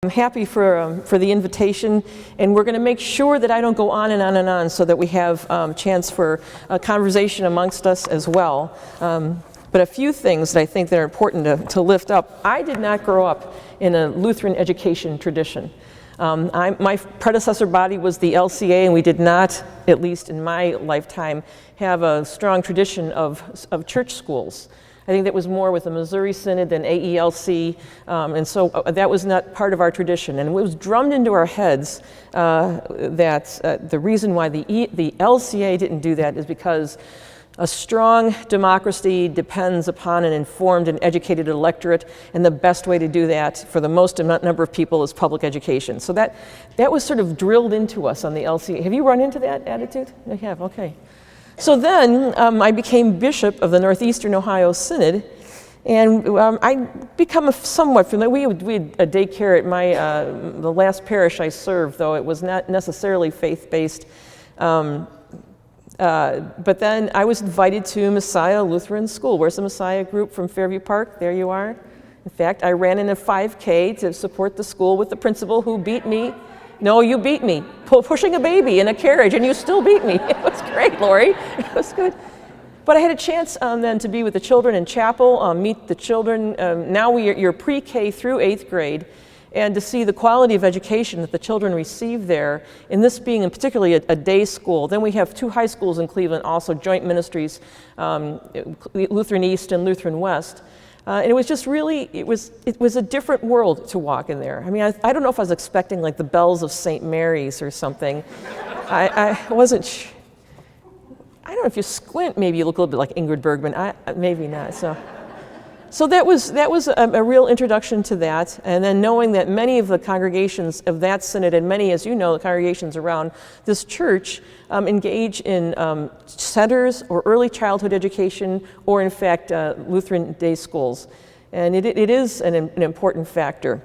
I'm happy for the invitation, and we're going to make sure that I don't go on and on and on so that we have chance for a conversation amongst us as well. But a few things that I think that are important to lift up. I did not grow up in a Lutheran education tradition. My predecessor body was the ELCA, and we did not, at least in my lifetime, have a strong tradition of church schools. I think that was more with the Missouri Synod than AELC, and so that was not part of our tradition. And it was drummed into our heads that the reason why the LCA didn't do that is because a strong democracy depends upon an informed and educated electorate, and the best way to do that for the most number of people is public education. So that was sort of drilled into us on the LCA. Have you run into that attitude? I have, okay. So then I became bishop of the Northeastern Ohio Synod, and I become somewhat familiar. We had a daycare at the last parish I served, though it was not necessarily faith-based. But then I was invited to Messiah Lutheran School. Where's the Messiah group from Fairview Park? There you are. In fact, I ran in a 5K to support the school with the principal who beat me. No, you beat me, pushing a baby in a carriage, and you still beat me. It was great, Lori. It was good. But I had a chance then to be with the children in chapel, meet the children. Now you're pre-K through 8th grade, and to see the quality of education that the children receive there, and this being in particularly a day school. Then we have 2 high schools in Cleveland, also joint ministries, Lutheran East and Lutheran West. And it was just really, it was a different world to walk in there. I mean, I don't know if I was expecting like the bells of St. Mary's or something. I wasn't, I don't know if you squint, maybe you look a little bit like Ingrid Bergman, maybe not. So that was a real introduction to that. And then knowing that many of the congregations of that synod, and many, as you know, the congregations around this church engage in centers or early childhood education, or in fact, Lutheran day schools. And it is an important factor.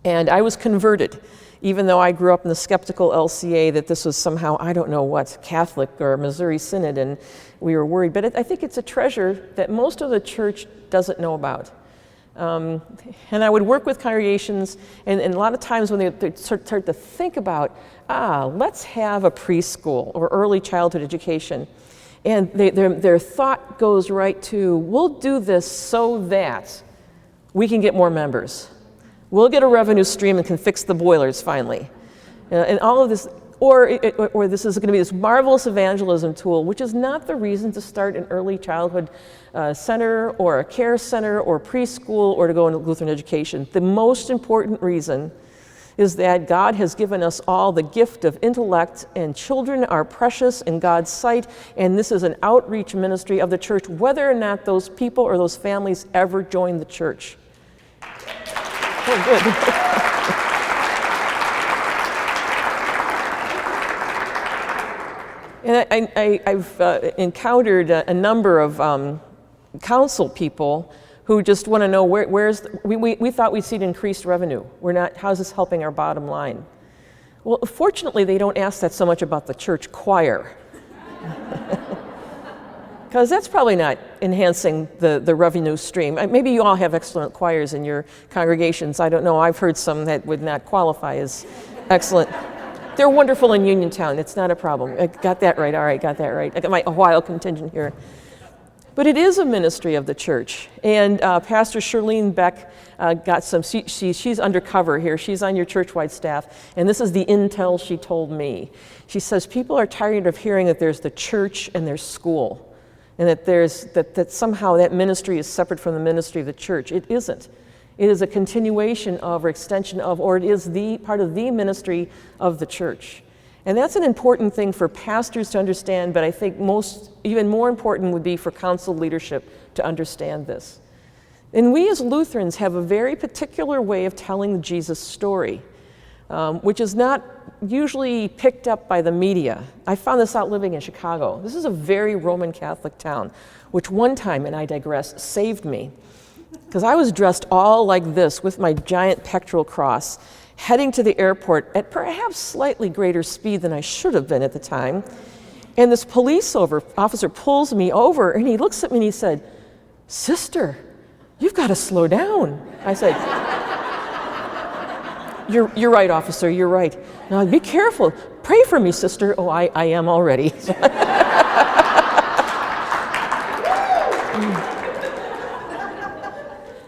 And I was converted, even though I grew up in the skeptical LCA that this was somehow, I don't know what, Catholic or Missouri Synod, and we were worried. But I think it's a treasure that most of the church doesn't know about. And I would work with congregations, and a lot of times when they start to think about, let's have a preschool or early childhood education, and their thought goes right to, we'll do this so that we can get more members. We'll get a revenue stream and can fix the boilers finally. And all of this, or this is going to be this marvelous evangelism tool, which is not the reason to start an early childhood center or a care center or preschool or to go into Lutheran education. The most important reason is that God has given us all the gift of intellect, and children are precious in God's sight, and this is an outreach ministry of the church, whether or not those people or those families ever join the church. Oh, good. And I've encountered a number of council people who just want to know we thought we'd see increased revenue. How's this helping our bottom line? Well, fortunately, they don't ask that so much about the church choir. Because that's probably not enhancing the revenue stream. Maybe you all have excellent choirs in your congregations. I don't know. I've heard some that would not qualify as excellent. They're wonderful in Uniontown. It's not a problem. I got that right. All right, got that right. I got my Ohio contingent here. But it is a ministry of the church. And Pastor Shirlene Beck got some, she's undercover here. She's on your church-wide staff. And this is the intel she told me. She says, people are tired of hearing that there's the church and there's school. And that that somehow that ministry is separate from the ministry of the church. It isn't. It is a continuation of or extension of, or it is the part of the ministry of the church. And that's an important thing for pastors to understand, but I think even more important would be for council leadership to understand this. And we as Lutherans have a very particular way of telling the Jesus story, which is not usually picked up by the media. I found this out living in Chicago. This is a very Roman Catholic town, which one time, and I digress, saved me. Because I was dressed all like this with my giant pectoral cross, heading to the airport at perhaps slightly greater speed than I should have been at the time. And this police officer pulls me over, and he looks at me and he said, "Sister, you've got to slow down." I said, You're right, officer, you're right. Now, be careful. Pray for me, sister. Oh, I am already.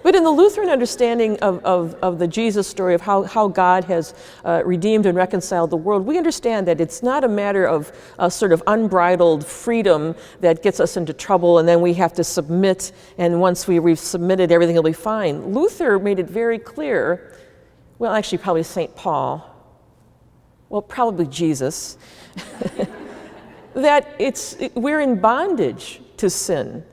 But in the Lutheran understanding of the Jesus story, of how God has redeemed and reconciled the world, we understand that it's not a matter of a sort of unbridled freedom that gets us into trouble and then we have to submit, and once we've submitted, everything will be fine. Luther made it very clear, well, actually probably St. Paul, well, probably Jesus, that we're in bondage to sin,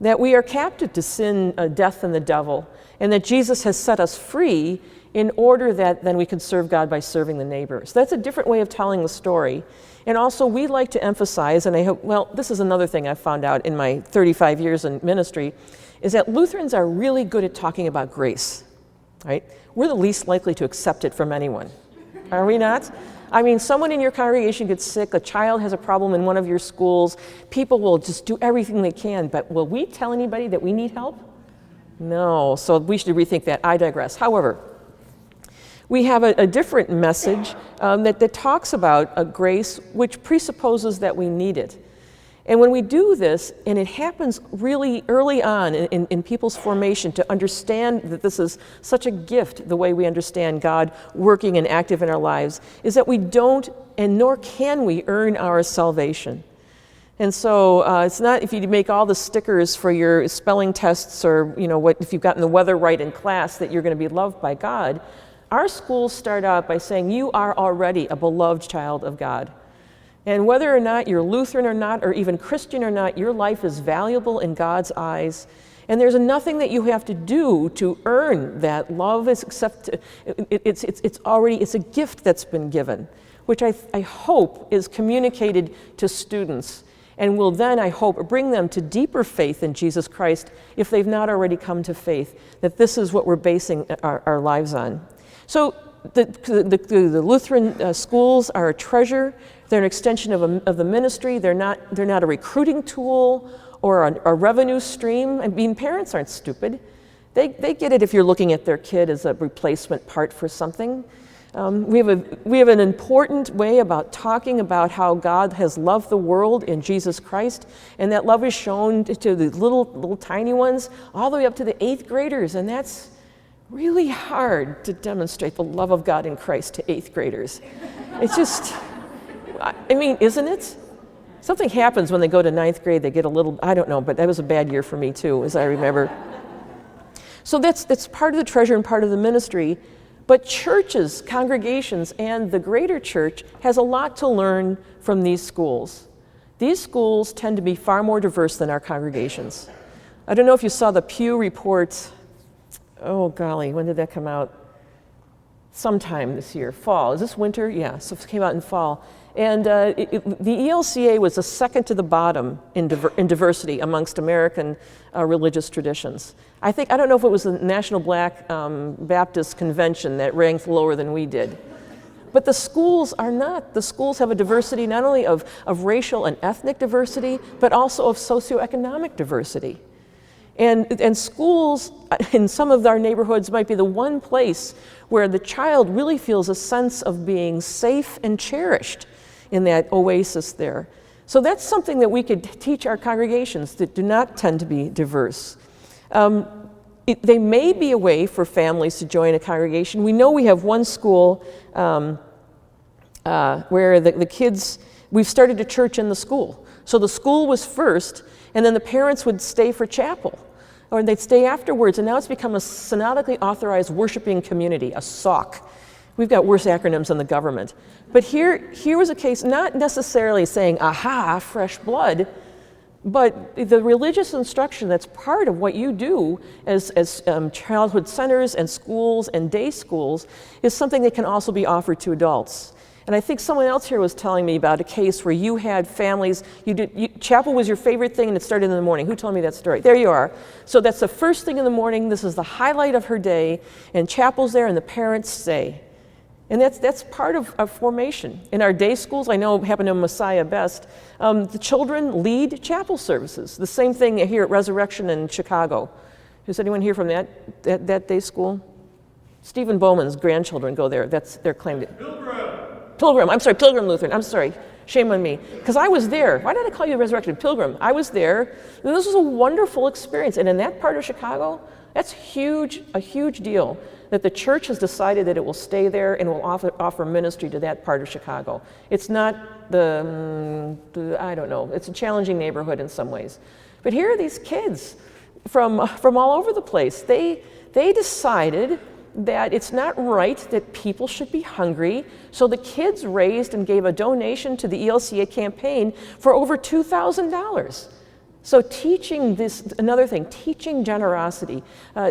that we are captive to sin, death, and the devil, and that Jesus has set us free in order that then we can serve God by serving the neighbors. That's a different way of telling the story. And also, we like to emphasize, and I hope, well, this is another thing I've found out in my 35 years in ministry, is that Lutherans are really good at talking about grace, right? We're the least likely to accept it from anyone, are we not? I mean, someone in your congregation gets sick, a child has a problem in one of your schools, people will just do everything they can, but will we tell anybody that we need help? No, so we should rethink that. I digress. However, we have a different message that talks about grace, which presupposes that we need it. And when we do this, and it happens really early on in people's formation to understand that this is such a gift, the way we understand God working and active in our lives, is that we don't, and nor can we, earn our salvation. And so it's not if you make all the stickers for your spelling tests or if you've gotten the weather right in class that you're going to be loved by God. Our schools start out by saying you are already a beloved child of God. And whether or not you're Lutheran or not, or even Christian or not, your life is valuable in God's eyes. And there's nothing that you have to do to earn that love, except it's a gift that's been given, which I hope is communicated to students and will then, I hope, bring them to deeper faith in Jesus Christ if they've not already come to faith, that this is what we're basing our lives on. So the Lutheran schools are a treasure. They're an extension of the ministry. They're not a recruiting tool or a revenue stream. I mean, parents aren't stupid. They get it if you're looking at their kid as a replacement part for something. We have an important way about talking about how God has loved the world in Jesus Christ, and that love is shown to the little tiny ones all the way up to the 8th graders, and that's really hard to demonstrate the love of God in Christ to 8th graders. It's just, I mean, isn't it? Something happens when they go to 9th grade, they get a little, I don't know, but that was a bad year for me too, as I remember. So that's part of the treasure and part of the ministry. But churches, congregations, and the greater church has a lot to learn from these schools. These schools tend to be far more diverse than our congregations. I don't know if you saw the Pew report. Oh golly, when did that come out? Sometime this year, fall. Is this winter? Yeah, so it came out in fall. And the ELCA was the second to the bottom in diversity amongst American religious traditions. I don't know if it was the National Black Baptist Convention that ranked lower than we did. But the schools are not. The schools have a diversity not only of racial and ethnic diversity, but also of socioeconomic diversity. And schools in some of our neighborhoods might be the one place where the child really feels a sense of being safe and cherished in that oasis there. So that's something that we could teach our congregations that do not tend to be diverse. They may be a way for families to join a congregation. We know we have one school where the kids, we've started a church in the school. So the school was first, and then the parents would stay for chapel, or they'd stay afterwards, and now it's become a synodically authorized worshiping community, a SOC. We've got worse acronyms than the government. But here was a case, not necessarily saying, aha, fresh blood, but the religious instruction that's part of what you do as childhood centers and schools and day schools is something that can also be offered to adults. And I think someone else here was telling me about a case where you had families, chapel was your favorite thing and it started in the morning. Who told me that story? There you are. So that's the first thing in the morning. This is the highlight of her day, and chapel's there and the parents stay. And that's part of formation. In our day schools, I know it happened to Messiah Best, the children lead chapel services. The same thing here at Resurrection in Chicago. Is anyone here from that day school? Stephen Bowman's grandchildren go there. That's their claim to Pilgrim. I'm sorry, Pilgrim Lutheran. I'm sorry. Shame on me. Because I was there. Why did I call you Resurrected Pilgrim? I was there. And this was a wonderful experience. And in that part of Chicago, that's huge, a huge deal that the church has decided that it will stay there and will offer ministry to that part of Chicago. It's not I don't know, it's a challenging neighborhood in some ways. But here are these kids from all over the place. They decided that it's not right that people should be hungry, so the kids raised and gave a donation to the ELCA campaign for over $2,000. So teaching this, another thing, teaching generosity,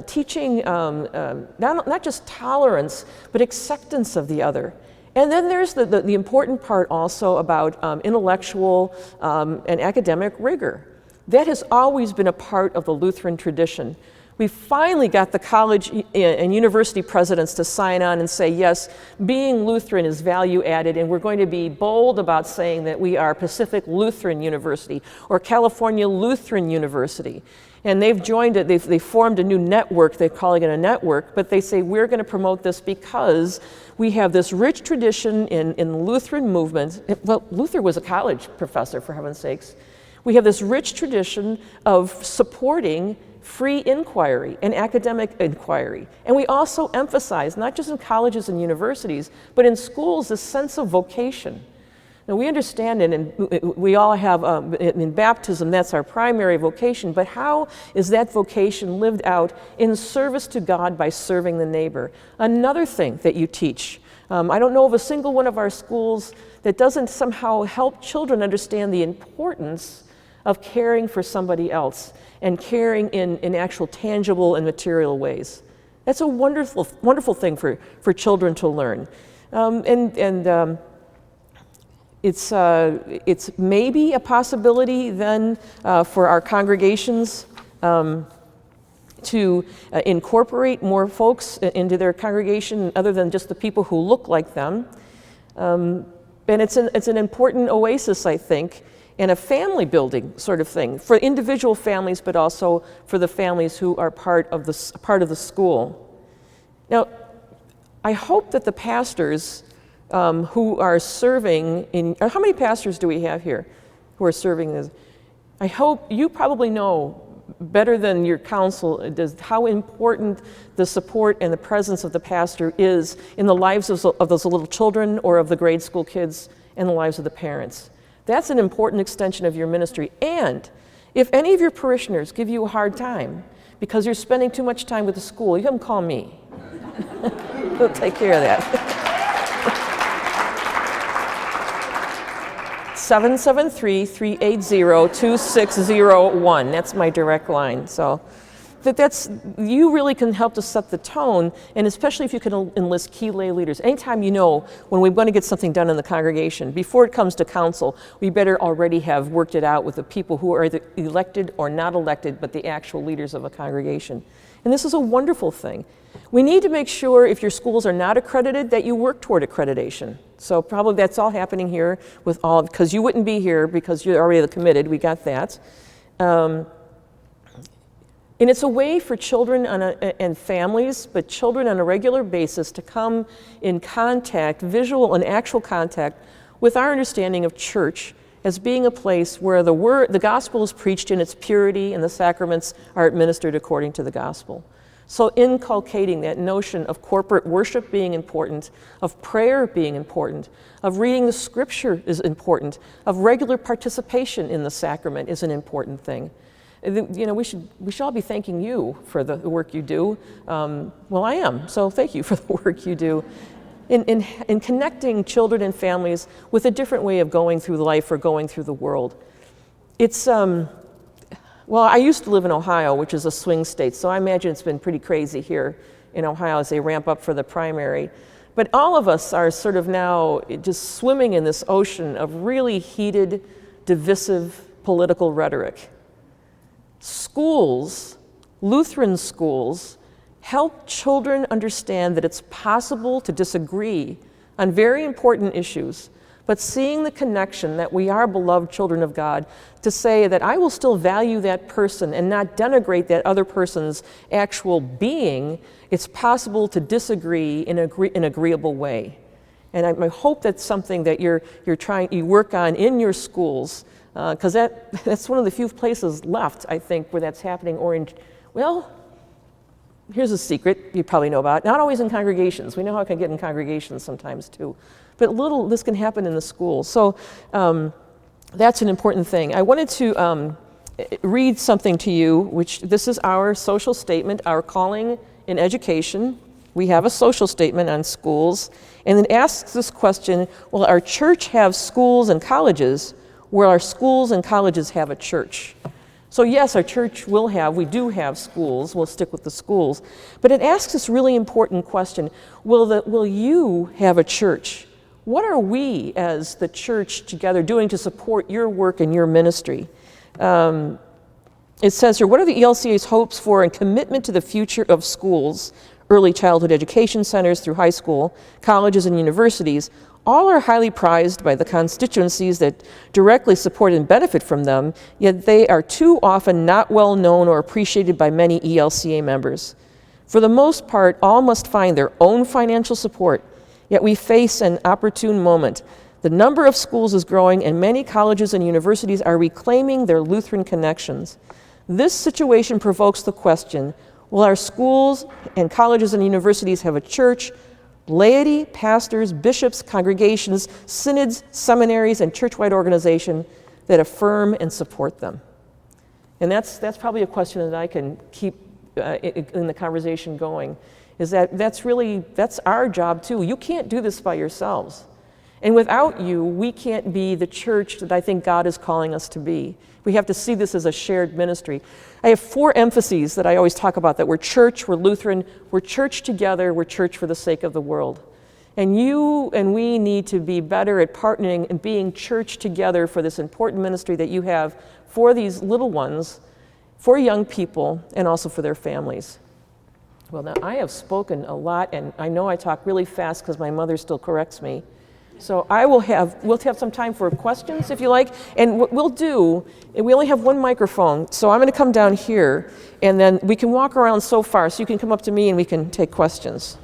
teaching not just tolerance, but acceptance of the other. And then there's the important part also about intellectual and academic rigor. That has always been a part of the Lutheran tradition. We finally got the college and university presidents to sign on and say, yes, being Lutheran is value added, and we're going to be bold about saying that we are Pacific Lutheran University or California Lutheran University. And they've joined it, they formed a new network, they're calling it a network, but they say we're going to promote this because we have this rich tradition in the Lutheran movement. Well, Luther was a college professor, for heaven's sakes. We have this rich tradition of supporting free inquiry and academic inquiry. And we also emphasize, not just in colleges and universities, but in schools, this sense of vocation. Now we understand it, and we all have, in baptism, that's our primary vocation, but how is that vocation lived out in service to God by serving the neighbor? Another thing that you teach, I don't know of a single one of our schools that doesn't somehow help children understand the importance of caring for somebody else and caring in actual tangible and material ways. That's a wonderful, wonderful thing for children to learn. It's maybe a possibility then for our congregations to incorporate more folks into their congregation other than just the people who look like them. And it's an important oasis, I think, and a family building sort of thing for individual families, but also for the families who are part of the school. Now, I hope that the pastors who are serving in, how many pastors do we have here who are serving this? I hope you probably know better than your council does how important the support and the presence of the pastor is in the lives of those little children or of the grade school kids and the lives of the parents. That's an important extension of your ministry. And if any of your parishioners give you a hard time because you're spending too much time with the school, you can call me. We'll take care of that. 773-380-2601. That's my direct line. So you really can help to set the tone, and especially if you can enlist key lay leaders. Anytime you know when we want to get something done in the congregation, before it comes to council, we better already have worked it out with the people who are either elected or not elected, but the actual leaders of a congregation. And this is a wonderful thing. We need to make sure if your schools are not accredited that you work toward accreditation. So probably that's all happening here with all, because you wouldn't be here because you're already committed, we got that. And it's a way for children and families, but children on a regular basis to come in contact, visual and actual contact, with our understanding of church as being a place where the gospel is preached in its purity and the sacraments are administered according to the gospel. So inculcating that notion of corporate worship being important, of prayer being important, of reading the scripture is important, of regular participation in the sacrament is an important thing. You know, we should all be thanking you for the work you do. Well, I am, so thank you for the work you do in connecting children and families with a different way of going through life or going through the world. It's, well, I used to live in Ohio, which is a swing state, so I imagine it's been pretty crazy here in Ohio as they ramp up for the primary. But all of us are sort of now just swimming in this ocean of really heated, divisive political rhetoric. Schools, Lutheran schools, help children understand that it's possible to disagree on very important issues, but seeing the connection that we are beloved children of God, to say that I will still value that person and not denigrate that other person's actual being. It's possible to disagree in an agreeable way. And I hope that's something that you work on in your schools, because that's one of the few places left, I think, where that's happening. Well, here's a secret you probably know about. Not always in congregations. We know how it can get in congregations sometimes too. But this can happen in the schools. So that's an important thing. I wanted to read something to you, which this is our social statement, our calling in education. We have a social statement on schools, and it asks this question, will our church have schools and colleges? Will our schools and colleges have a church? So yes, our church we do have schools, we'll stick with the schools, but it asks this really important question, will you have a church? What are we as the church together doing to support your work and your ministry? It says here, what are the ELCA's hopes for and commitment to the future of schools, early childhood education centers through high school, colleges and universities? All are highly prized by the constituencies that directly support and benefit from them, yet they are too often not well known or appreciated by many ELCA members. For the most part, all must find their own financial support, yet we face an opportune moment. The number of schools is growing, and many colleges and universities are reclaiming their Lutheran connections. This situation provokes the question, will our schools and colleges and universities have a church, laity, pastors, bishops, congregations, synods, seminaries, and church-wide organization that affirm and support them? And that's probably a question that I can keep in the conversation going, is that's our job too. You can't do this by yourselves. And without you, we can't be the church that I think God is calling us to be. We have to see this as a shared ministry. I have 4 emphases that I always talk about, that we're church, we're Lutheran, we're church together, we're church for the sake of the world. And you and we need to be better at partnering and being church together for this important ministry that you have for these little ones, for young people, and also for their families. Well, now I have spoken a lot, and I know I talk really fast because my mother still corrects me. So we'll have some time for questions if you like, and what we'll do, we only have one microphone, so I'm going to come down here, and then we can walk around so far, so you can come up to me and we can take questions.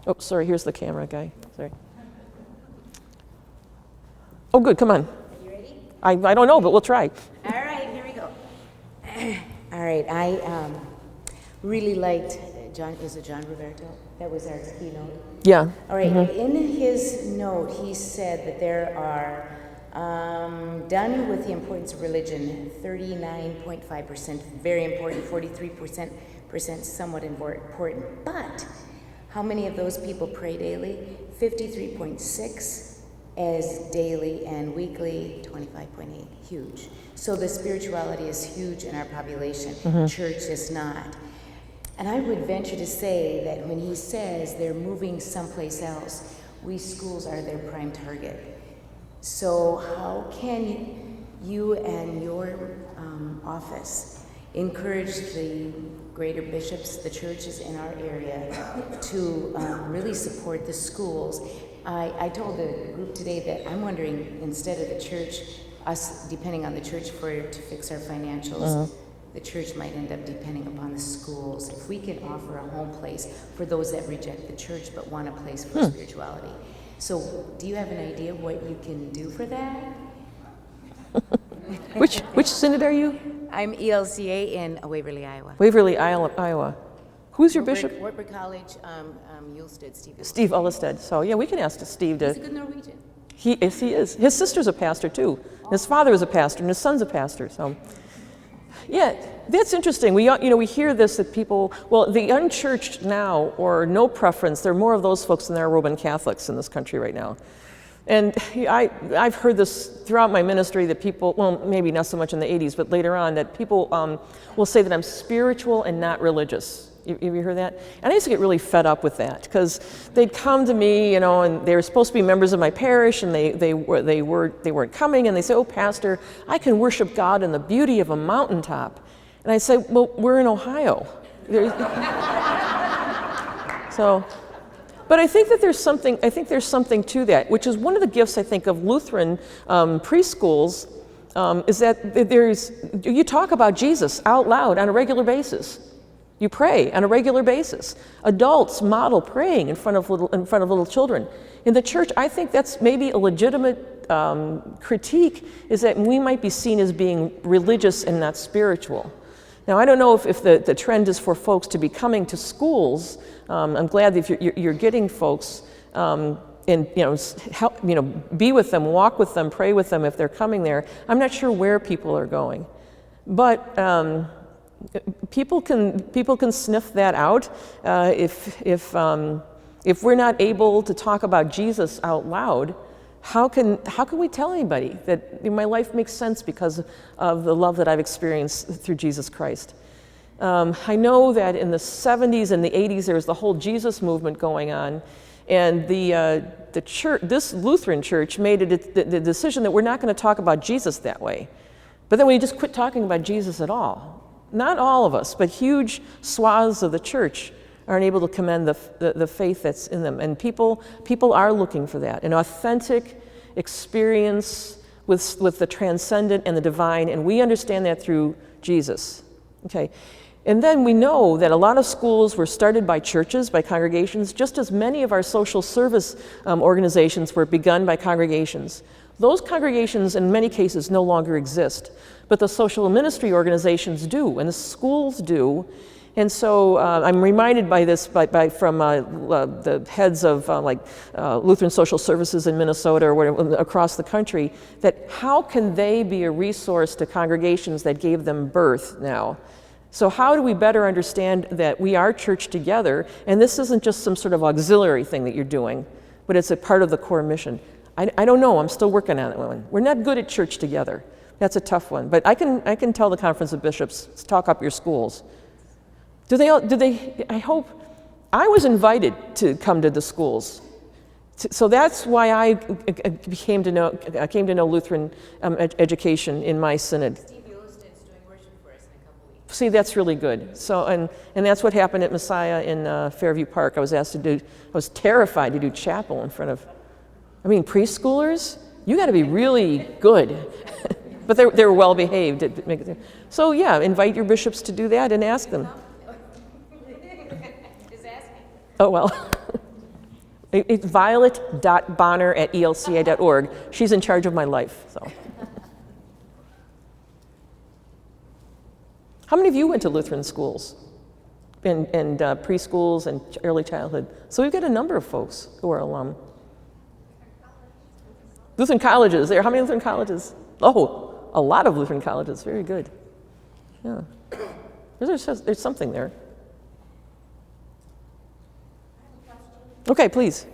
Oh, sorry, here's the camera guy. Sorry. Oh, good, come on. Are you ready? I don't know, but we'll try. All right, here we go. All right, I really liked John Roberto? That was our keynote. Yeah. All right, in his note, he said that there are, done with the importance of religion, 39.5% very important, 43% somewhat important. But how many of those people pray daily? 53.6 as daily, and weekly 25.8, huge. So the spirituality is huge in our population. Church is not. And I would venture to say that when he says they're moving someplace else, we schools are their prime target. So how can you and your office encourage the greater bishops, the churches in our area, to really support the schools? I told the group today that I'm wondering, instead of the church, us depending on the church to fix our financials, the church might end up depending upon the schools. If we can offer a home place for those that reject the church but want a place for spirituality. So do you have an idea what you can do for that? Which synod are you? I'm ELCA in Waverly, Iowa. Waverly, Iowa. Who's your bishop? Wartburg College, Ulstead, Steve. Steve Ulstead. So yeah, we can ask Steve to. He's a good Norwegian. He is. His sister's a pastor too. His father was a pastor, and his son's a pastor. So. Yeah, that's interesting. We hear this, that people, well, the unchurched now, or no preference, there are more of those folks than there are Roman Catholics in this country right now. And I've heard this throughout my ministry, that people, well, maybe not so much in the 80s, but later on, that people will say that I'm spiritual and not religious. Have you heard that? And I used to get really fed up with that, because they'd come to me, and they were supposed to be members of my parish, and they weren't coming, and they say, "Oh, Pastor, I can worship God in the beauty of a mountaintop." And I say, "Well, we're in Ohio." So But I think that there's something. I think there's something to that, which is one of the gifts I think of Lutheran preschools, is that you talk about Jesus out loud on a regular basis. You pray on a regular basis. Adults model praying in front of little children. In the church, I think that's maybe a legitimate critique, is that we might be seen as being religious and not spiritual. Now, I don't know if the trend is for folks to be coming to schools. I'm glad that you're getting folks and help, be with them, walk with them, pray with them if they're coming there. I'm not sure where people are going, but people can sniff that out. If we're not able to talk about Jesus out loud, how can we tell anybody that my life makes sense because of the love that I've experienced through Jesus Christ? I know that in the 70s and the 80s there was the whole Jesus movement going on, and the church, this Lutheran church, made the decision that we're not going to talk about Jesus that way. But then we just quit talking about Jesus at all. Not all of us, but huge swaths of the church aren't able to commend the faith that's in them. And people are looking for that, an authentic experience with the transcendent and the divine, and we understand that through Jesus. Okay. And then we know that a lot of schools were started by churches, by congregations, just as many of our social service organizations were begun by congregations. Those congregations, in many cases, no longer exist, but the social ministry organizations do, and the schools do. And so I'm reminded by this from the heads of Lutheran social services in Minnesota or whatever, across the country, that how can they be a resource to congregations that gave them birth now? So how do we better understand that we are church together, and this isn't just some sort of auxiliary thing that you're doing, but it's a part of the core mission? I don't know, I'm still working on that one. We're not good at church together. That's a tough one, but I can tell the Conference of Bishops, talk up your schools. Do they, I hope, I was invited to come to the schools. So that's why I came to know Lutheran education in my synod. See, that's really good. So, and that's what happened at Messiah in Fairview Park. I was terrified to do chapel in front of, preschoolers? You got to be really good. But they were well behaved. So yeah, invite your bishops to do that and ask them. Just ask me. Oh, well. It's violet.bonner@elca.org. She's in charge of my life, so. How many of you went to Lutheran schools and preschools and early childhood? So we've got a number of folks who are alum. Lutheran colleges, how many Lutheran colleges? Oh, a lot of Lutheran colleges, very good. Yeah, there's something there. Okay, please.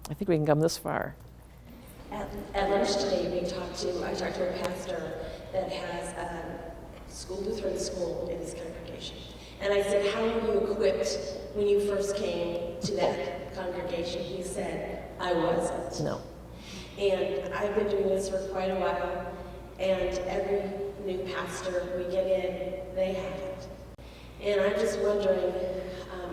I think we can come this far. At lunch today, I talked to a pastor that has a Lutheran school in his congregation. And I said, how were you equipped when you first came to that congregation? He said, I wasn't. No. And I've been doing this for quite a while, and every new pastor we get in, they have it. And I'm just wondering,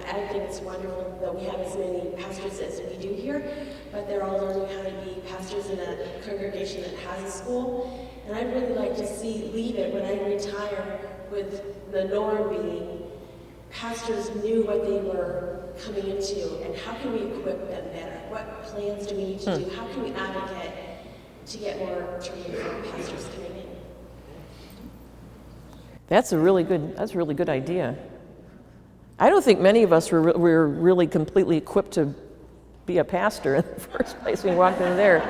I think it's wonderful that we have as many pastors as we do here, but they're all learning how to be pastors in a congregation that has a school. And I'd really like to leave it when I retire with the norm being pastors knew what they were coming into, and how can we equip them better? What plans do we need to do? How can we advocate to get more training for pastors coming in? That's a really good idea. I don't think many of us were really completely equipped to be a pastor in the first place when we walked in there.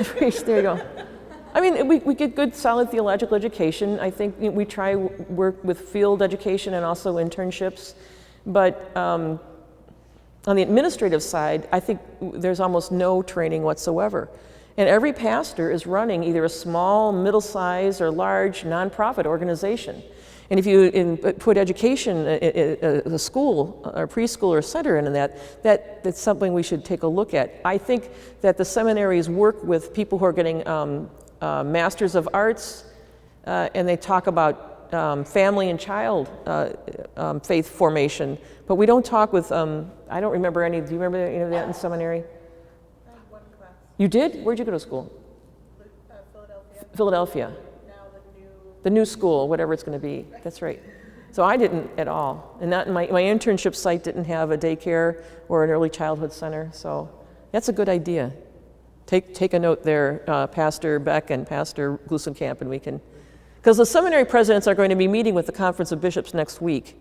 Preach, there you go. We get good, solid theological education. I think we try work with field education and also internships. But on the administrative side, I think there's almost no training whatsoever. And every pastor is running either a small, middle-sized, or large nonprofit organization. And if you put education, a school, or preschool, or center into that's something we should take a look at. I think that the seminaries work with people who are getting Masters of Arts, and they talk about family and child faith formation, but we don't talk with, I don't remember any, do you remember any of that in seminary? I had one class, You did? Where'd you go to school? Philadelphia. Philadelphia. Now The new school, whatever it's going to be. That's right. So I didn't at all. And not, my internship site didn't have a daycare or an early childhood center. So that's a good idea. Take a note there, Pastor Beck and Pastor Glusenkamp, and we can, because the seminary presidents are going to be meeting with the Conference of Bishops next week.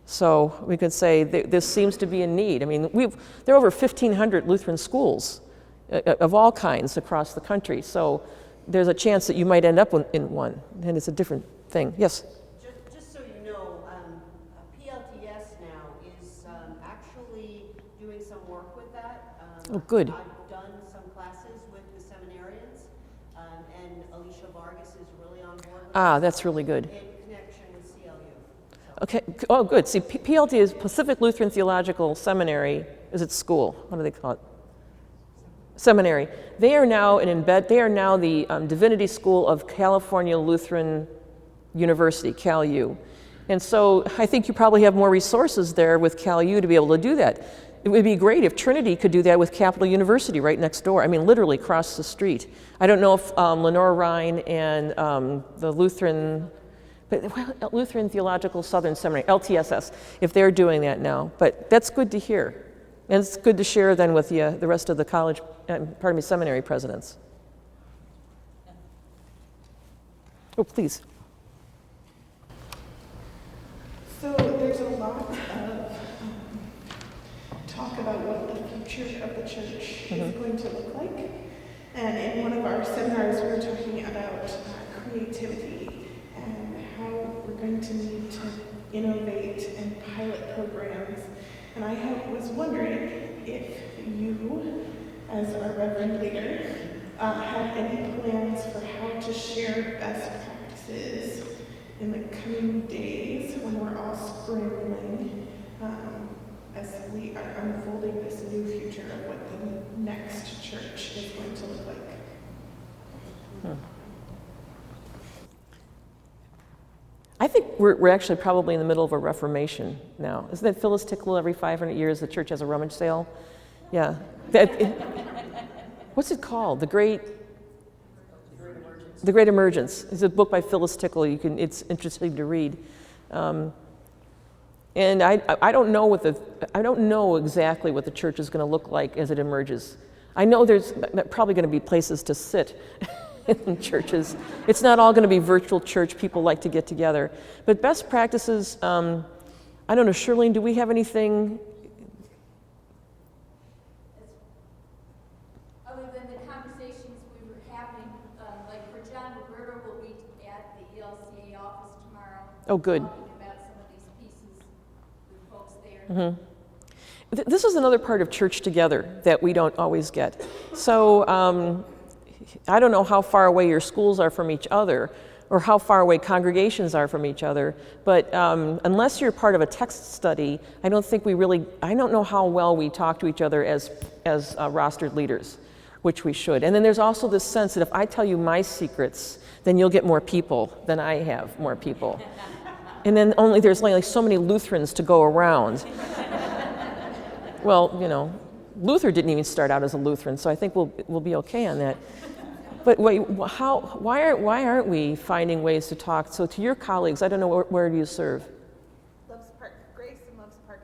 So we could say this seems to be a need. I mean, there are over 1,500 Lutheran schools of all kinds across the country. So there's a chance that you might end up in one, and it's a different thing. Yes? Just so you know, PLTS now is actually doing some work with that. Oh, good. I've done some classes with the seminarians, and Alicia Vargas is really on board with Ah, that's really good. in connection with CLU. Okay. Oh, good. See, PLT is Pacific Lutheran Theological Seminary. Is it school? What do they call it? Seminary. They are now They are now the Divinity School of California Lutheran University, CalU. And so I think you probably have more resources there with CalU to be able to do that. It would be great if Trinity could do that with Capital University right next door. I mean, literally across the street. I don't know if Lenore Rhine and the Lutheran Theological Southern Seminary, LTSS, if they're doing that now. But that's good to hear. And it's good to share then with the rest of the college, seminary presidents. Oh, please. So there's a lot of talk about what the future of the church is going to look like. And in one of our seminars, we were talking about creativity and how we're going to need to innovate and pilot programs. And I was wondering if you, as our Reverend leader, had any plans for how to share best practices in the coming days when we're all scrambling as we are unfolding this new future of what the next church is going to look like. I think we're actually probably in the middle of a reformation now. Isn't that Phyllis Tickle? Every 500 years the church has a rummage sale? Yeah. What's it called? The Great Emergence. It's a book by Phyllis Tickle. It's interesting to read. And I don't know exactly what the church is going to look like as it emerges. I know there's probably going to be places to sit in churches. It's not all going to be virtual church. People like to get together. But best practices, I don't know, Shirlene, do we have anything? Other than the conversations we were having, like for John Roberto will be at the ELCA office tomorrow. Oh, good. Talking about some of these pieces with folks there. This is another part of church together that we don't always get. So I don't know how far away your schools are from each other or how far away congregations are from each other, but unless you're part of a text study, I don't know how well we talk to each other as rostered leaders, which we should. And then there's also this sense that if I tell you my secrets, then you'll get more people than I have more people. And then there's only so many Lutherans to go around. Well, Luther didn't even start out as a Lutheran, so I think we'll be okay on that. But wait, why aren't we finding ways to talk? So to your colleagues, I don't know, where do you serve? Loves Park, Grace and Loves Park,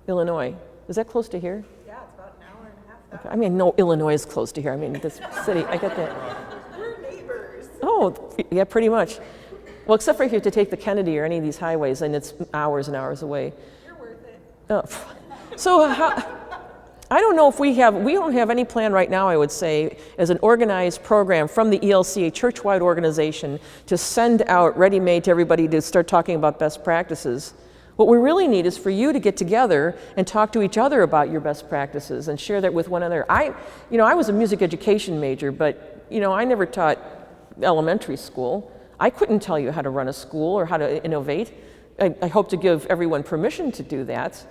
Illinois. Illinois. Is that close to here? Yeah, it's about an hour and a half. That Okay. I mean, no, Illinois is close to here. I mean, this city, I get that. We're neighbors. Oh, yeah, pretty much. Well, except for if you have to take the Kennedy or any of these highways, and it's hours and hours away. You're worth it. Oh. So I don't know if we don't have any plan right now, I would say, as an organized program from the ELCA church-wide organization to send out ready-made to everybody to start talking about best practices. What we really need is for you to get together and talk to each other about your best practices and share that with one another. I was a music education major, but I never taught elementary school. I couldn't tell you how to run a school or how to innovate. I hope to give everyone permission to do that.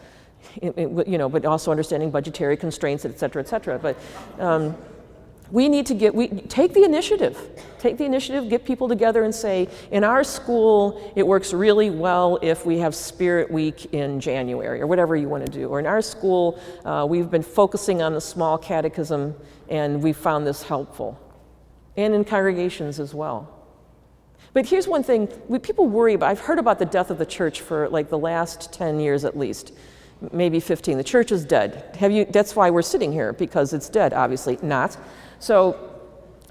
But also understanding budgetary constraints, et cetera, et cetera. But we need to take the initiative. Take the initiative, get people together and say, in our school, it works really well if we have Spirit Week in January, or whatever you want to do. Or in our school, we've been focusing on the small catechism, and we found this helpful. And in congregations as well. But here's one thing, people worry about, I've heard about the death of the church for like the last 10 years at least, maybe 15. The church is dead. That's why we're sitting here, because it's dead, obviously. Not. So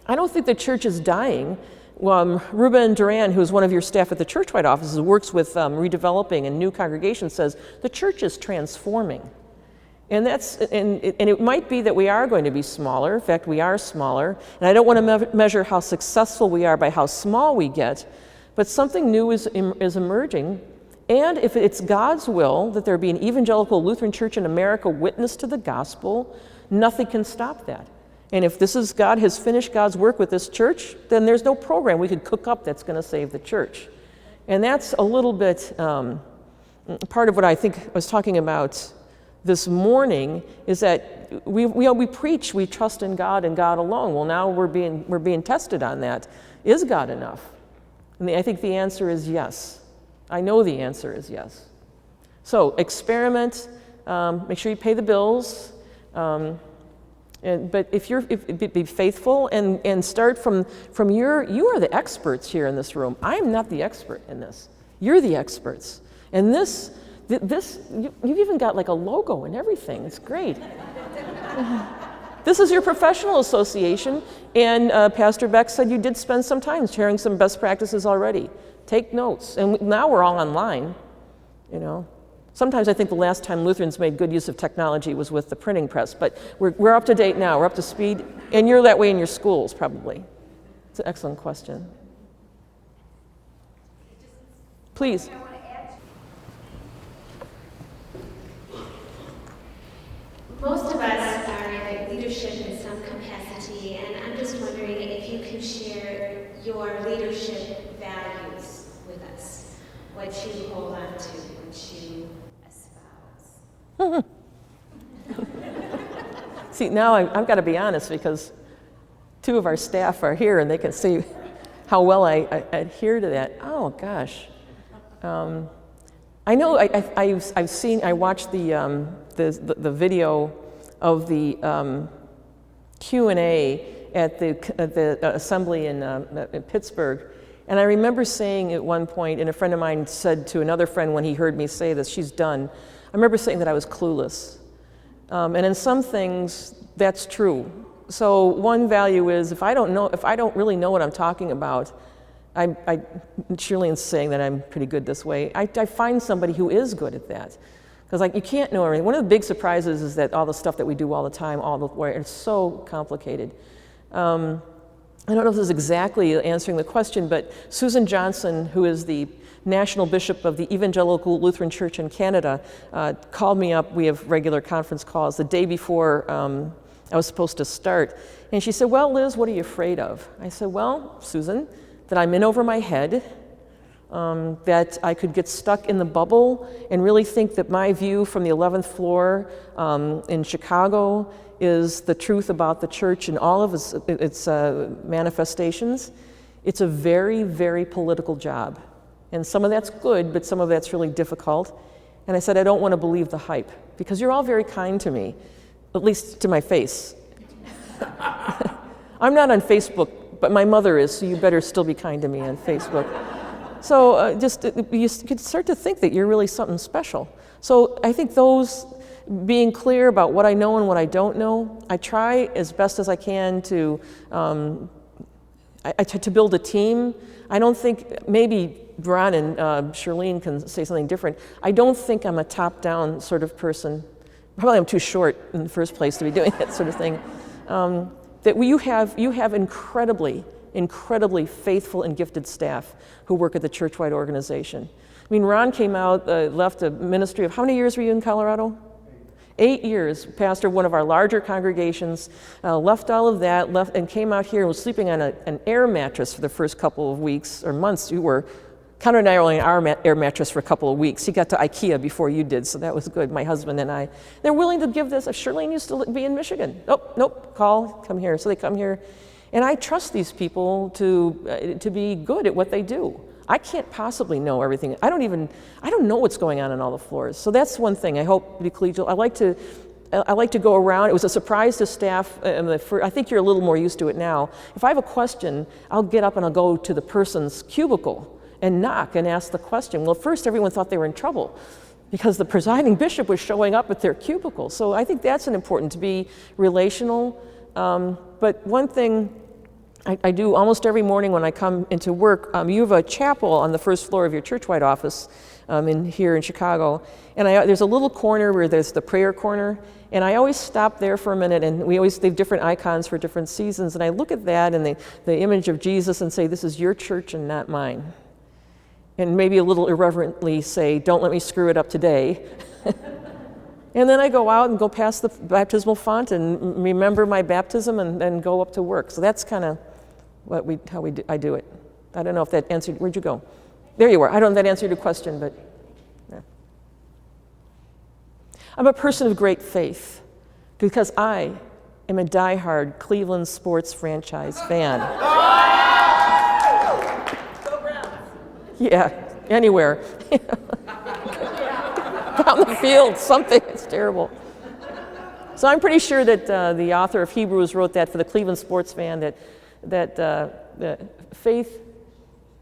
I don't think the church is dying. Ruben Duran, who's one of your staff at the churchwide offices, works with redeveloping and new congregations, says the church is transforming. And it might be that we are going to be smaller. In fact, we are smaller. And I don't want to measure how successful we are by how small we get, but something new is emerging. And if it's God's will that there be an evangelical Lutheran church in America witness to the gospel, nothing can stop that. And if this is God has finished God's work with this church, then there's no program we could cook up that's going to save the church. And that's a little bit part of what I think I was talking about this morning, is that we preach, we trust in God and God alone. Well, now we're being tested on that. Is God enough? And I think the answer is yes. I know the answer is yes. So experiment, make sure you pay the bills, but be faithful and start from you are the experts here in this room. I am not the expert in this. You're the experts. And you've even got like a logo and everything. It's great. This is your professional association, and Pastor Beck said you did spend some time sharing some best practices already. Take notes, and now we're all online, you know. Sometimes I think the last time Lutherans made good use of technology was with the printing press, but we're up to date now, we're up to speed, and you're that way in your schools probably. It's an excellent question. Please. Most of us are in leadership in some capacity, and I'm just wondering if you can share your leadership values with us, what you hold on to, what you espouse. See, now I've got to be honest, because two of our staff are here and they can see how well I adhere to that. Oh gosh. I know I watched the video of the Q&A at the assembly in Pittsburgh, and I remember saying at one point, and a friend of mine said to another friend when he heard me say this, she's done, I remember saying that I was clueless. And in some things, that's true. So one value is if I don't really know what I'm talking about, Shirley's saying that I'm pretty good this way. I find somebody who is good at that. Because you can't know everything. One of the big surprises is that all the stuff that we do all the time, all the way, it's so complicated. I don't know if this is exactly answering the question, but Susan Johnson, who is the National Bishop of the Evangelical Lutheran Church in Canada, called me up. We have regular conference calls the day before I was supposed to start. And she said, well, Liz, what are you afraid of? I said, well, Susan, that I'm in over my head, that I could get stuck in the bubble and really think that my view from the 11th floor in Chicago is the truth about the church and all of its manifestations. It's a very, very political job. And some of that's good, but some of that's really difficult. And I said, I don't want to believe the hype, because you're all very kind to me, at least to my face. I'm not on Facebook, but my mother is, so you better still be kind to me on Facebook. So you could start to think that you're really something special. So I think those, being clear about what I know and what I don't know, I try as best as I can to build a team. I don't think, maybe Ron and Shirlene can say something different. I don't think I'm a top-down sort of person. Probably I'm too short in the first place to be doing that sort of thing. That you have incredibly faithful and gifted staff who work at the churchwide organization. I mean, Ron came out, left a ministry of, how many years were you in Colorado? 8 years, pastor of one of our larger congregations, left all of that, left and came out here and was sleeping on an air mattress for the first couple of weeks or months. You were Conrad and I were only on our air mattress for a couple of weeks. He got to IKEA before you did, so that was good, my husband and I. They're willing to give this. Shirlene used to be in Michigan. Nope, come here. So they come here. And I trust these people to be good at what they do. I can't possibly know everything. I don't know what's going on all the floors. So that's one thing. I hope to be collegial. I like to go around. It was a surprise to staff. I think you're a little more used to it now. If I have a question, I'll get up and I'll go to the person's cubicle and knock and ask the question. Well, first everyone thought they were in trouble because the presiding bishop was showing up at their cubicle. So I think that's important, to be relational. But one thing I do almost every morning when I come into work, you have a chapel on the first floor of your churchwide office here in Chicago. And there's a little corner where there's the prayer corner. And I always stop there for a minute, and they have different icons for different seasons. And I look at that and the image of Jesus and say, this is your church and not mine. And maybe a little irreverently say, don't let me screw it up today. And then I go out and go past the baptismal font and remember my baptism and then go up to work. So that's kind of I do it. I don't know if that answered, where'd you go? There you were. I don't know if that answered your question, but yeah. I'm a person of great faith because I am a diehard Cleveland sports franchise fan. Yeah, anywhere. Down the field, something. It's terrible. So I'm pretty sure that the author of Hebrews wrote that for the Cleveland sports fan, that faith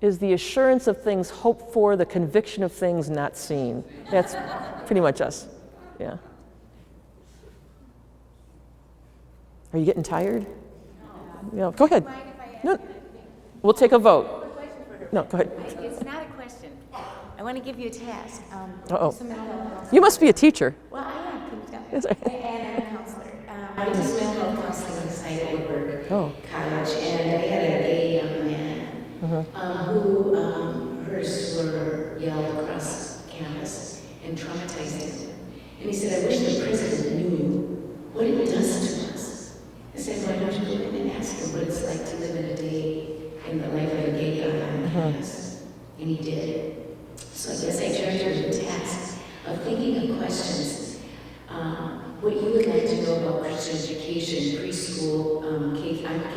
is the assurance of things hoped for, the conviction of things not seen. That's pretty much us. Yeah. Are you getting tired? No. Go ahead. No. We'll take a vote. No, go ahead. It's not a question. I want to give you a task. Uh-oh. You must be a teacher. Well, I am. And I'm a counselor. I was a mental health counseling site at Woodward College, and I had a young man who hers were yelled across campus and traumatized him. And he said, I wish the president knew what it does to us. I said, why don't you go in and ask him what it's like to live in a day in the life of a gay guy on campus? And he did. So I guess I charge you with the task of thinking of questions. What you would like to know about Christian education, preschool, I'm K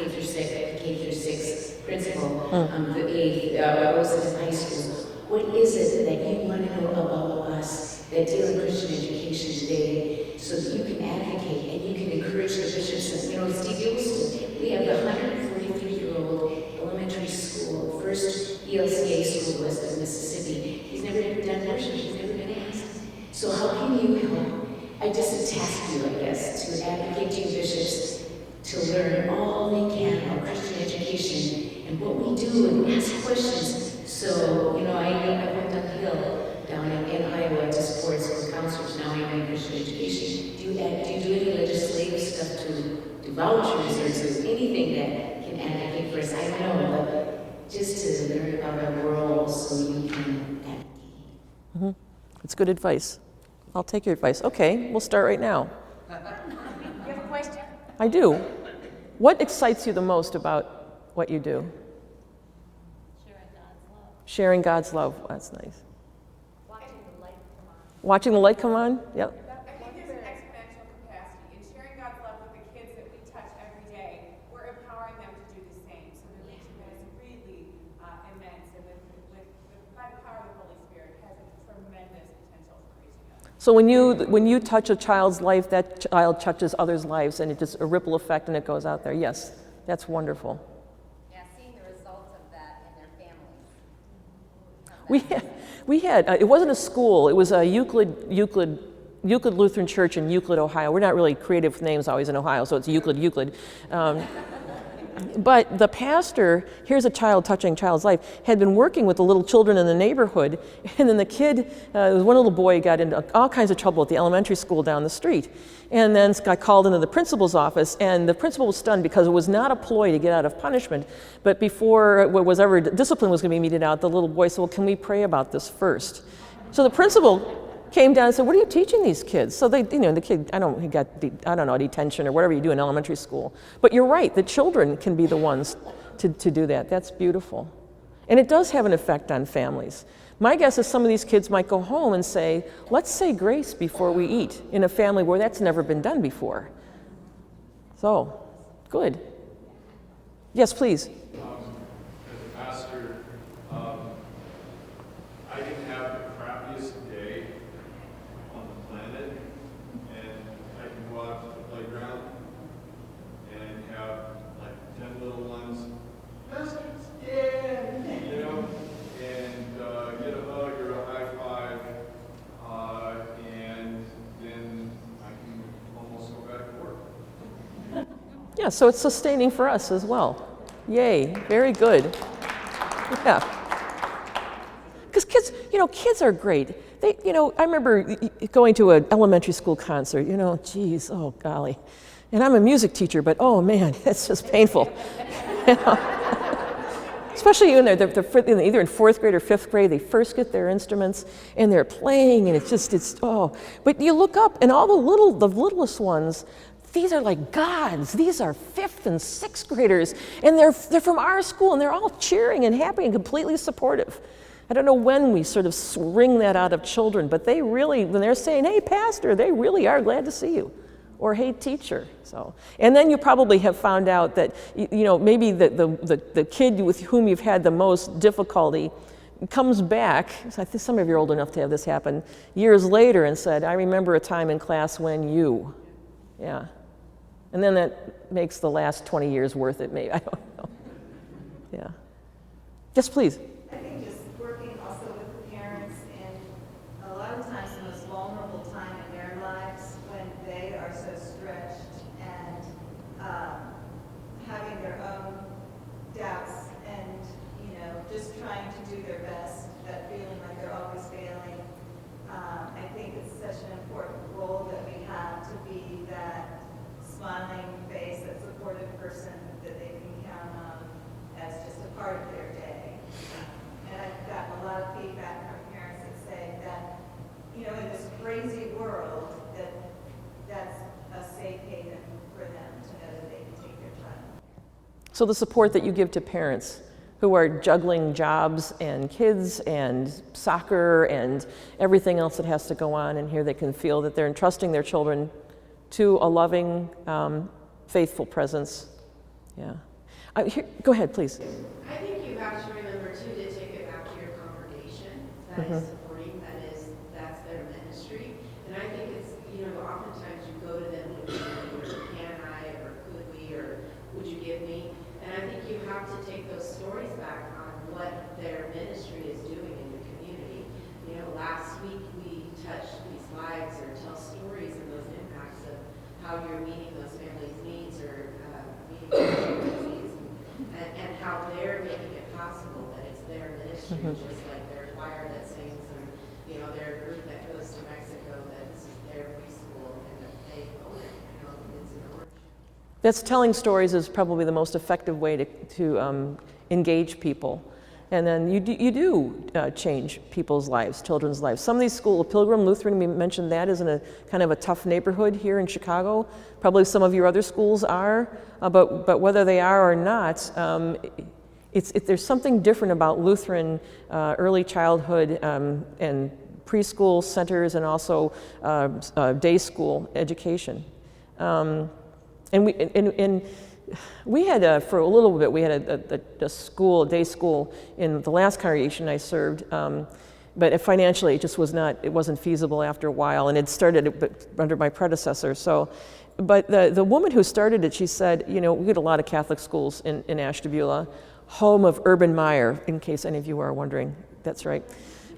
through 6 principal, the 8th, Roseland High School. What is it that you want to know about us that deal in Christian education today so that you can advocate and you can encourage the bishops? And, Steve Houston, we have the 143-year-old elementary school, first ELCA school west of Mississippi. He's never done worship, he's never been asked. So how can you help? I just task you, I guess, to advocate to bishops to learn all they can about Christian education and what we do and ask questions. So, I went up the hill down in Iowa to sports for counselors. Now I'm in Christian education. Do you do any legislative stuff to vouchers or to anything that can advocate for us? I don't know, but just to learn about our world so you can advocate. That's good advice. I'll take your advice. Okay, we'll start right now. You have a question? I do. What excites you the most about what you do? Sharing God's love. That's nice. Watching the light come on? Yep. I think there's an exponential capacity in sharing God's love with the kids that we touch every day. We're empowering them to do the same. So the reach of it is really immense, and by the power of the Holy Spirit, has a tremendous potential for reaching them. So when you touch a child's life, that child touches others' lives, and it just a ripple effect, and it goes out there. Yes, that's wonderful. Yeah, seeing the results of that in their families. We had it wasn't a school. It was a Euclid Lutheran Church in Euclid, Ohio. We're not really creative with names always in Ohio, so it's Euclid. But the pastor, here's a child touching a child's life, had been working with the little children in the neighborhood, and then the kid, one little boy got into all kinds of trouble at the elementary school down the street, and then got called into the principal's office, and the principal was stunned because it was not a ploy to get out of punishment, but before whatever discipline was going to be meted out, the little boy said, well, can we pray about this first? So the principal came down and said, what are you teaching these kids? So the kid, he got detention or whatever you do in elementary school. But you're right, the children can be the ones to do that. That's beautiful. And it does have an effect on families. My guess is some of these kids might go home and say, let's say grace before we eat, in a family where that's never been done before. So, good. Yes, please. As a pastor, I can have the crappiest day on the planet, and I can go out to the playground and have like 10 little ones, baskets, yeah, you know, and get a hug or a high five, and then I can almost go back to work. Yeah, so it's sustaining for us as well. Yay, very good. Yeah. Because kids are great. They, I remember going to an elementary school concert, geez, oh golly. And I'm a music teacher, but oh man, it's just painful. Especially when they're either in 4th grade or 5th grade, they first get their instruments and they're playing, and But you look up and all the littlest ones, these are like gods. These are 5th and 6th graders, and they're from our school, and they're all cheering and happy and completely supportive. I don't know when we sort of wring that out of children, but they really, when they're saying, hey, pastor, they really are glad to see you. Or hey, teacher. And then you probably have found out that maybe the kid with whom you've had the most difficulty comes back. I think some of you are old enough to have this happen years later and said, I remember a time in class when you, yeah. And then that makes the last 20 years worth it, maybe. I don't know. Yeah. Yes, please. I think just working also with the parents, and a lot of times the most vulnerable time in their lives when they are so stretched and having their own doubts and just trying to do their best, that feeling like they're always failing. I think it's such an important role that we have to be that smiling face, that supportive person that they can count on as just a part of their day. And I've gotten a lot of feedback from parents that say that, in this crazy world, that's a safe haven for them to know that they can take their child. So the support that you give to parents who are juggling jobs and kids and soccer and everything else that has to go on, and here they can feel that they're entrusting their children to a loving, faithful presence. Yeah. Go ahead, please. I think you have to remember too to take it back to your congregation that is supporting, that's their ministry. And I think it's, oftentimes you go to them and you say, can I, or could we, or would you give me? And I think you have to take those stories back on what their ministry is doing in the community. Last week we touched these lives or tell stories and those impacts of how you're meeting those families' needs or meeting those children's needs, and how they're making it possible that it's their ministry, just like their choir that sings, and their group that goes to Mexico, that this is their preschool, and that they own it, it's an origin. That's telling stories is probably the most effective way to engage people. And then you do change people's lives, children's lives. Some of these schools, Pilgrim Lutheran, we mentioned that is in a kind of a tough neighborhood here in Chicago. Probably some of your other schools are, but whether they are or not, there's something different about Lutheran early childhood and preschool centers and also day school education. We had, for a little bit, we had a day school in the last congregation I served, but financially it wasn't feasible after a while, and it started under my predecessor. But the woman who started it, she said, we had a lot of Catholic schools in Ashtabula, home of Urban Meyer, in case any of you are wondering. That's right.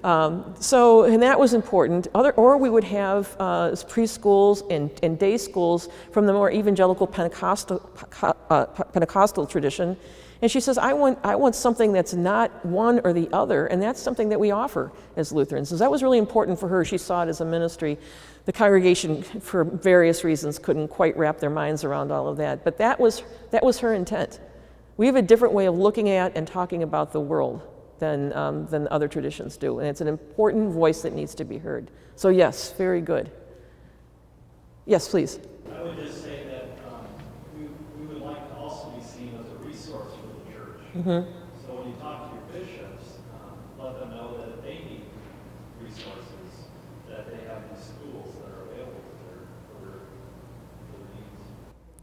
And that was important. Or we would have preschools and day schools from the more evangelical Pentecostal tradition. And she says, I want something that's not one or the other, and that's something that we offer as Lutherans. So that was really important for her. She saw it as a ministry. The congregation, for various reasons, couldn't quite wrap their minds around all of that. But that was her intent. We have a different way of looking at and talking about the world than other traditions do. And it's an important voice that needs to be heard. So yes, very good. Yes, please. I would just say that we would like to also be seen as a resource for the church. So when you talk to your bishop,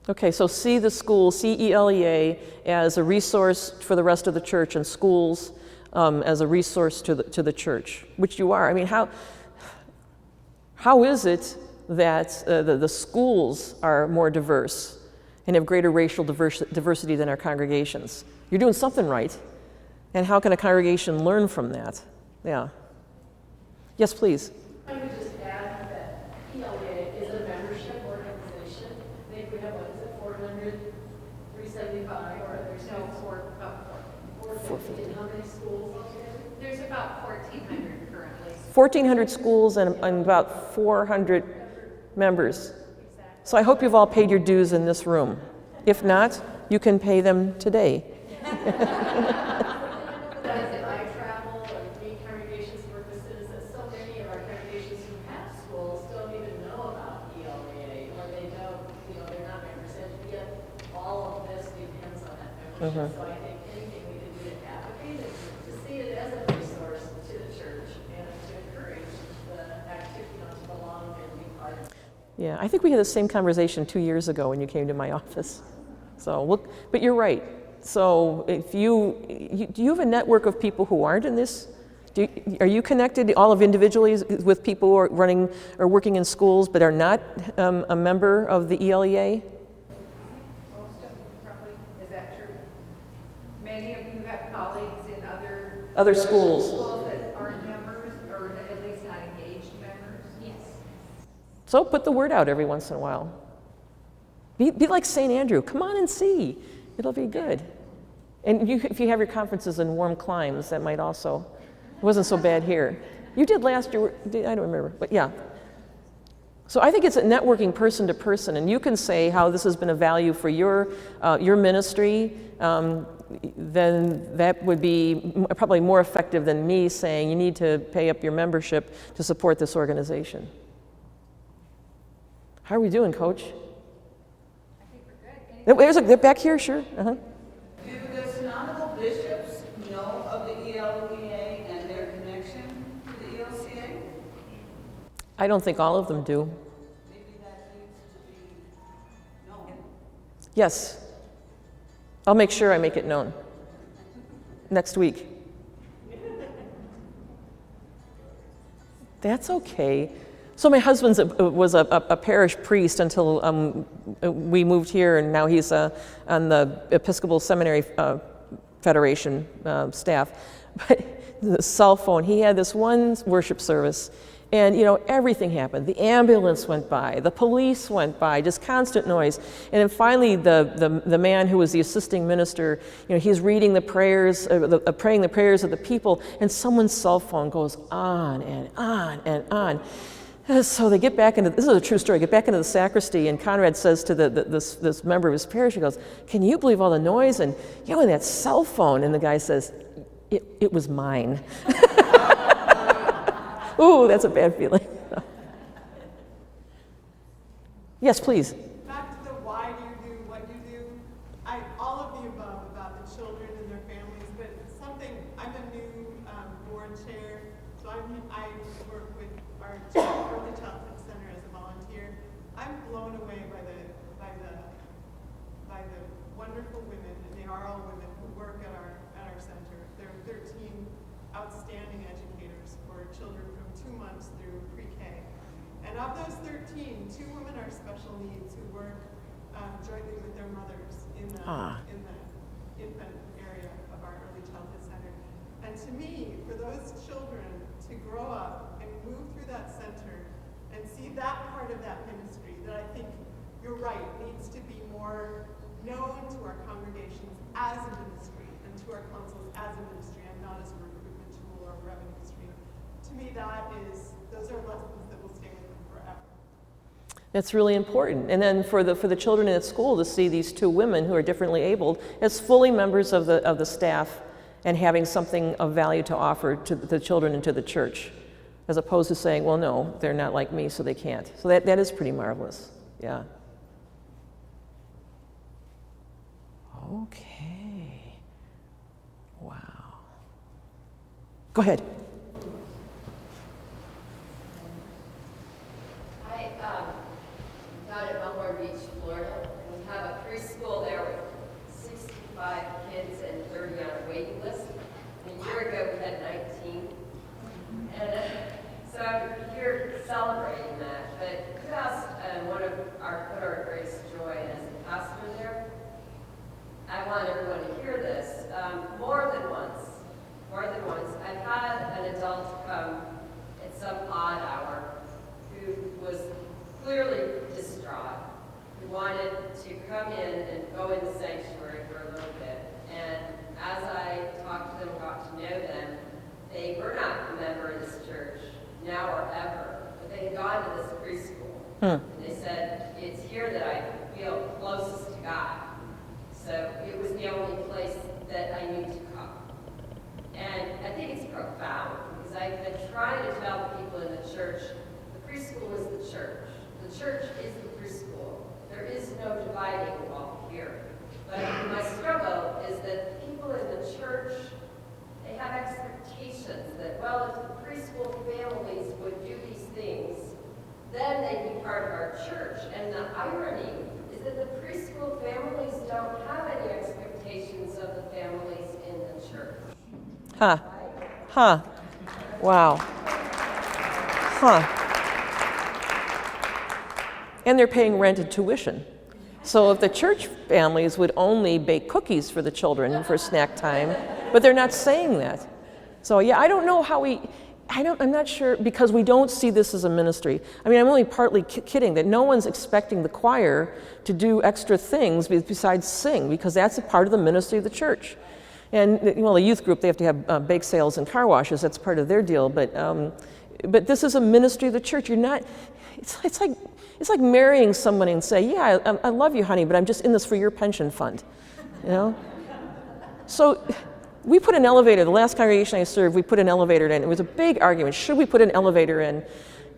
Okay, so see the school, see ELEA as a resource for the rest of the church, and schools as a resource to the church, which you are. I mean, how is it that the schools are more diverse and have greater racial diversity than our congregations? You're doing something right. And how can a congregation learn from that? Yeah. Yes, please. I would just add that ELEA is a membership organization. I think we have, what is it, 400, 375, or there's no about 450. And how many schools altogether? There's about 1,400 currently. 1,400 schools and about 400 members. So I hope you've all paid your dues in this room. If not, you can pay them today. I travel and meet congregations for purposes, and so many of our congregations who have schools don't even know about ELEA, or they don't, they're not represented yet. All of this depends on that membership. So I think anything we can do to advocate is to see it as a resource to the church and to encourage the activity, to belong and be part of it. Yeah, I think we had the same conversation 2 years ago when you came to my office. So, but you're right. So if do you have a network of people who aren't in this? Are you connected, all of individually, with people who are running or working in schools but are not a member of the ELEA? Most of them probably. Is that true? Many of you have colleagues in Other schools. That aren't members, or at least not engaged members? Yes. So put the word out every once in a while. Be like St. Andrew. Come on and see. It'll be good. And if you have your conferences in warm climes, that might also, it wasn't so bad here. You did last year, I don't remember, but yeah. So I think it's a networking person to person, and you can say how this has been a value for your ministry, then that would be probably more effective than me saying you need to pay up your membership to support this organization. How are we doing, Coach? I think we're good. They're back here, sure. Uh-huh. Do the synodal bishops know of the ELEA and their connection to the ELCA? I don't think all of them do. Maybe that needs to be known. Yes. I'll make sure I make it known next week. That's okay. So my husband was a parish priest until we moved here, and now he's on the Episcopal Seminary Federation staff. But the cell phone, he had this one worship service, and everything happened. The ambulance went by, the police went by, just constant noise. And then finally, the man who was the assisting minister, he's reading the prayers, praying the prayers of the people, and someone's cell phone goes on and on and on. So they get back into, this is a true story, get back into the sacristy, and Conrad says to this member of his parish, he goes, "Can you believe all the noise? And and that cell phone." And the guy says, it was mine. Ooh, that's a bad feeling. Yes, please. Back to the why do you do what you do. All of the above about the children and their families, but I'm a new board chair, so I work with our early childhood center as a volunteer. I'm blown away by the wonderful women, and they are all women who work at our center. There are 13 outstanding educators for children from 2 months through pre-K. And of those 13, 2 women are special needs who work jointly with their mothers in the infant area of our early childhood center. And to me, for those children to grow up and move through that center and see that part of that ministry that I think you're right needs to be more known to our congregations as a ministry and to our councils as a ministry and not as a recruitment tool or a revenue stream. To me, those are lessons that will stay with them forever. That's really important. And then for the children at school to see these 2 women who are differently abled as fully members of the staff and having something of value to offer to the children and to the church, as opposed to saying, well, no, they're not like me, so they can't. So that is pretty marvelous. Yeah. Okay. Wow. Go ahead. Down at Melbourne Beach, Florida, we have come at some odd hour who was clearly distraught, who wanted to come in and go in the sanctuary for a little bit. And as I talked to them, got to know them, they were not a member of this church, now or ever, but they had gone to this preschool. And they said, it's here that I feel closest to God. So it was the only place that I knew to come. And I think it's profound, because I've been trying to tell the people in the church, the preschool is the church. The church is the preschool. There is no dividing wall here. But my struggle is that people in the church, they have expectations that, well, if the preschool families would do these things, then they'd be part of our church. And the irony is that the preschool families don't have any expectations of the families in the church. Huh. Huh. Wow. Huh. And they're paying rent and tuition. So if the church families would only bake cookies for the children for snack time, but they're not saying that. So yeah, I don't know how I'm not sure, because we don't see this as a ministry. I mean, I'm only partly kidding that no one's expecting the choir to do extra things besides sing, because that's a part of the ministry of the church. And well, a youth group, they have to have bake sales and car washes. That's part of their deal. But this is a ministry of the church. You're not. It's like marrying somebody and say, yeah, I love you, honey, but I'm just in this for your pension fund, you know. So we put an elevator. The last congregation I served, we put an elevator in. It was a big argument. Should we put an elevator in?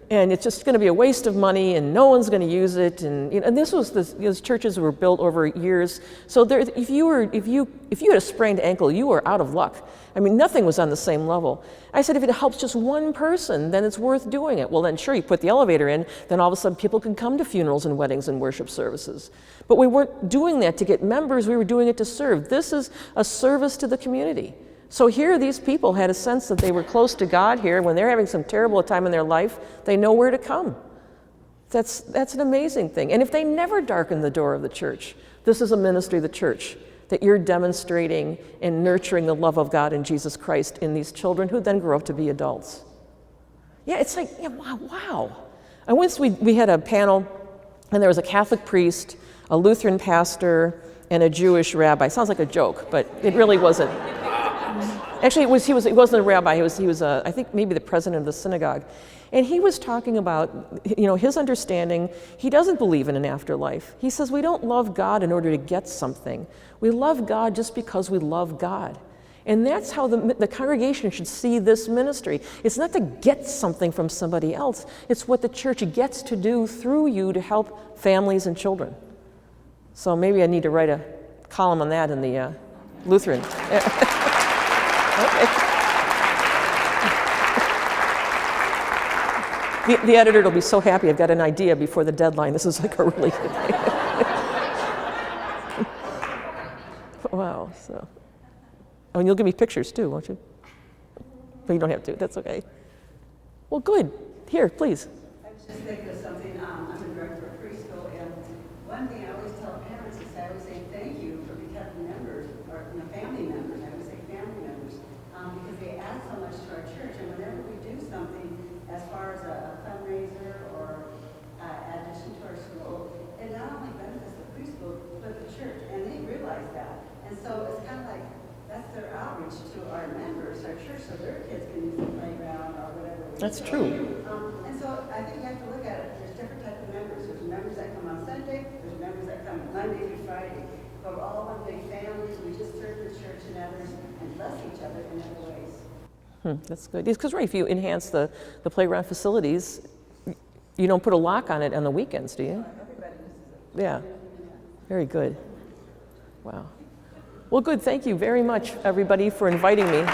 And it's just going to be a waste of money, and no one's going to use it. And these churches were built over years. So if you had a sprained ankle, you were out of luck. I mean, nothing was on the same level. I said, if it helps just one person, then it's worth doing it. Well, then sure, you put the elevator in, then all of a sudden people can come to funerals and weddings and worship services. But we weren't doing that to get members. We were doing it to serve. This is a service to the community. So here, these people had a sense that they were close to God here. When they're having some terrible time in their life, they know where to come. That's an amazing thing. And if they never darken the door of the church, this is a ministry of the church, that you're demonstrating and nurturing the love of God and Jesus Christ in these children who then grow up to be adults. Yeah, it's like, yeah, wow. And once we had a panel, and there was a Catholic priest, a Lutheran pastor, and a Jewish rabbi. Sounds like a joke, but it really wasn't. Actually, he wasn't a rabbi. He was I think maybe the president of the synagogue, and he was talking about, his understanding. He doesn't believe in an afterlife. He says we don't love God in order to get something. We love God just because we love God, and that's how the congregation should see this ministry. It's not to get something from somebody else. It's what the church gets to do through you to help families and children. So maybe I need to write a column on that in the Lutheran. Okay. The editor will be so happy. I've got an idea before the deadline. This is like a really good thing. Wow. So, and you'll give me pictures too, won't you? But you don't have to. That's okay. Well, good. Here, please. I was just thinking of something. I'm a director of preschool, and one thing I always tell parents is I always say thank you for becoming members or family members. I always say family members. Because they add so much to our church, and whenever we do something as far as a fundraiser or addition to our school, it not only benefits the preschool, but the church, and they realize that. And so it's kind of like, that's their outreach to our members, our church, so their kids can use the playground or whatever. That's true. And so I think you have to look at it. There's different types of members. There's members that come on Sunday, there's members that come Monday through Friday. But we're all one big family. We just serve the church and others and bless each other in other ways. That's good. Because right, if you enhance the playground facilities, you don't put a lock on it on the weekends, do you? Everybody uses it. Yeah. Very good. Wow. Well, good. Thank you very much, everybody, for inviting me.